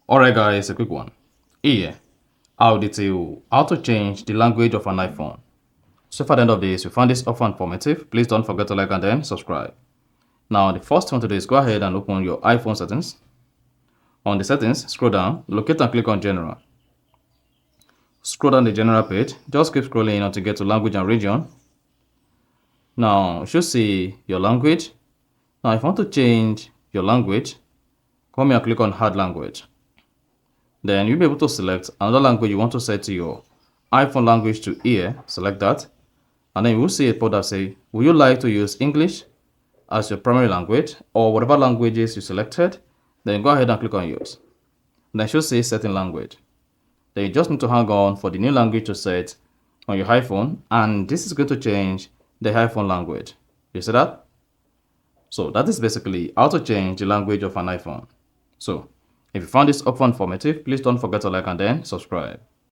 Alright guys, a quick one. Here, I'll detail how to change the language of an iPhone. So for the end of this, if you found this offer informative, please don't forget to like and then subscribe. Now the first thing to do is go ahead and open your iPhone settings. On the settings, scroll down, locate and click on general. Scroll down the general page, just keep scrolling until you get to language and region. Now you should see your language. Now if you want to change your language, come here and click on add language. Then you'll be able to select another language you want to set to your iPhone language to here. Select that. And then you will see a pop that say, would you like to use English as your primary language or whatever languages you selected? Then go ahead and click on use. Then it should say setting language. Then you just need to hang on for the new language to set on your iPhone. And this is going to change the iPhone language. You see that? So that is basically how to change the language of an iPhone. So if you found this offer informative, please don't forget to like and then subscribe.